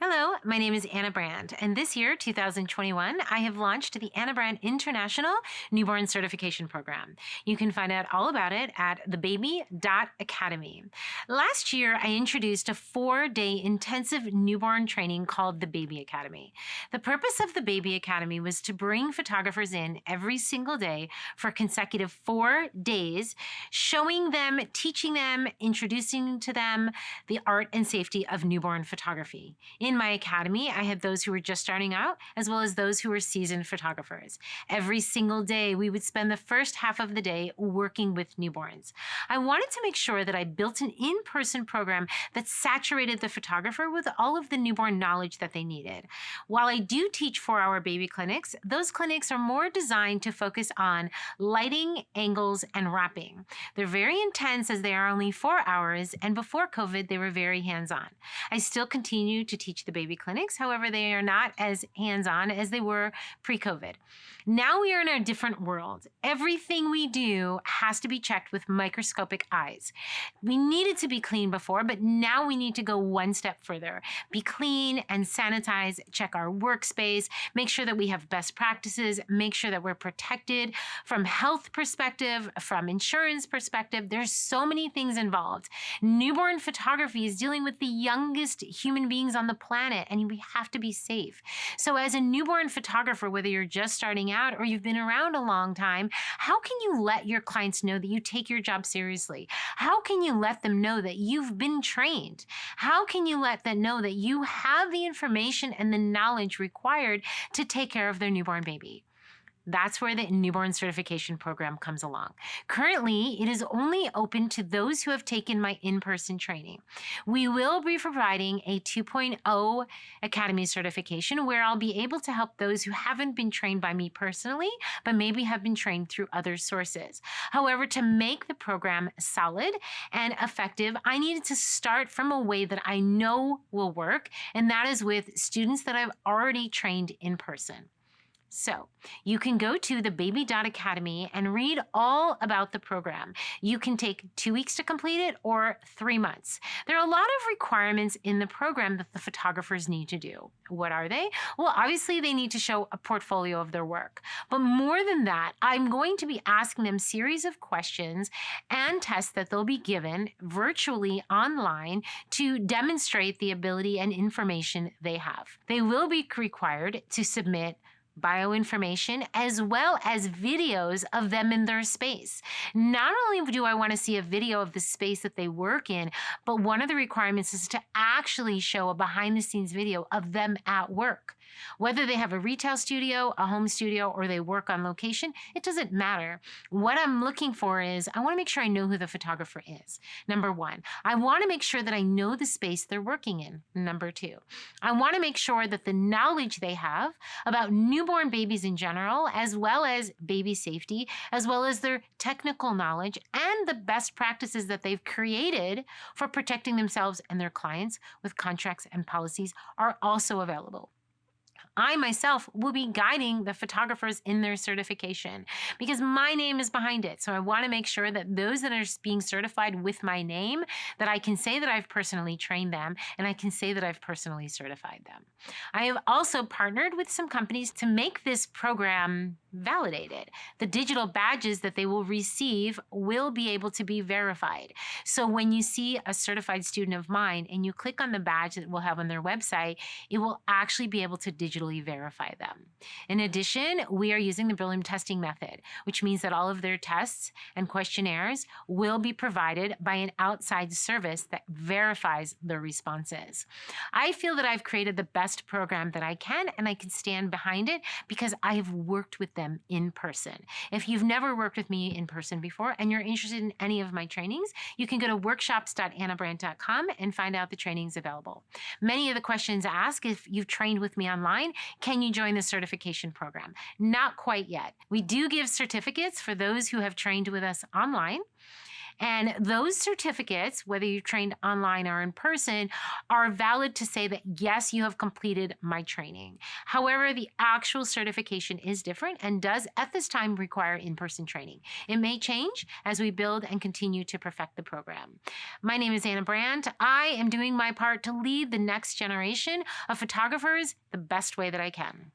Hello, my name is Anna Brandt, and this year, 2021, I have launched the Anna Brandt International Newborn Certification Program. You can find out all about it at thebaby.academy. Last year, I introduced a 4-day intensive newborn training called the Baby Academy. The purpose of the Baby Academy was to bring photographers in every single day for consecutive 4 days, showing them, teaching them, introducing to them the art and safety of newborn photography. In my academy, I had those who were just starting out, as well as those who were seasoned photographers. Every single day, we would spend the first half of the day working with newborns. I wanted to make sure that I built an in-person program that saturated the photographer with all of the newborn knowledge that they needed. While I do teach 4-hour baby clinics, those clinics are more designed to focus on lighting, angles, and wrapping. They're very intense as they are only 4 hours, and before COVID, they were very hands-on. I still continue to teach the baby clinics. However, they are not as hands-on as they were pre-COVID. Now we are in a different world. Everything we do has to be checked with microscopic eyes. We needed to be clean before, but now we need to go one step further. Be clean and sanitize, check our workspace, make sure that we have best practices, make sure that we're protected from health perspective, from insurance perspective. There's so many things involved. Newborn photography is dealing with the youngest human beings on the planet, and we have to be safe. So as a newborn photographer, whether you're just starting out or you've been around a long time, how can you let your clients know that you take your job seriously? How can you let them know that you've been trained? How can you let them know that you have the information and the knowledge required to take care of their newborn baby? That's where the newborn certification program comes along. Currently, it is only open to those who have taken my in-person training. We will be providing a 2.0 Academy certification where I'll be able to help those who haven't been trained by me personally, but maybe have been trained through other sources. However, to make the program solid and effective, I needed to start from a way that I know will work, and that is with students that I've already trained in person. So you can go to thebaby.academy and read all about the program. You can take 2 weeks to complete it or 3 months. There are a lot of requirements in the program that the photographers need to do. What are they? Well, obviously they need to show a portfolio of their work. But more than that, I'm going to be asking them a series of questions and tests that they'll be given virtually online to demonstrate the ability and information they have. They will be required to submit bioinformation as well as videos of them in their space. Not only do I want to see a video of the space that they work in, but one of the requirements is to actually show a behind-the-scenes video of them at work. Whether they have a retail studio, a home studio, or they work on location, it doesn't matter. What I'm looking for is I want to make sure I know who the photographer is. Number one, I want to make sure that I know the space they're working in. Number two, I want to make sure that the knowledge they have about newborn babies in general, as well as baby safety, as well as their technical knowledge and the best practices that they've created for protecting themselves and their clients with contracts and policies are also available. I myself will be guiding the photographers in their certification because my name is behind it. So I want to make sure that those that are being certified with my name, that I can say that I've personally trained them and I can say that I've personally certified them. I have also partnered with some companies to make this program validated. The digital badges that they will receive will be able to be verified. So when you see a certified student of mine and you click on the badge that we'll have on their website, it will actually be able to digitally verify them. In addition, we are using the Beryllium testing method, which means that all of their tests and questionnaires will be provided by an outside service that verifies their responses. I feel that I've created the best program that I can, and I can stand behind it because I have worked with them in person. If you've never worked with me in person before and you're interested in any of my trainings, you can go to workshops.annabrandt.com and find out the trainings available. Many of the questions ask if you've trained with me online, can you join the certification program? Not quite yet. We do give certificates for those who have trained with us online. And those certificates, whether you trained online or in person, are valid to say that, yes, you have completed my training. However, the actual certification is different and does at this time require in-person training. It may change as we build and continue to perfect the program. My name is Anna Brandt. I am doing my part to lead the next generation of photographers the best way that I can.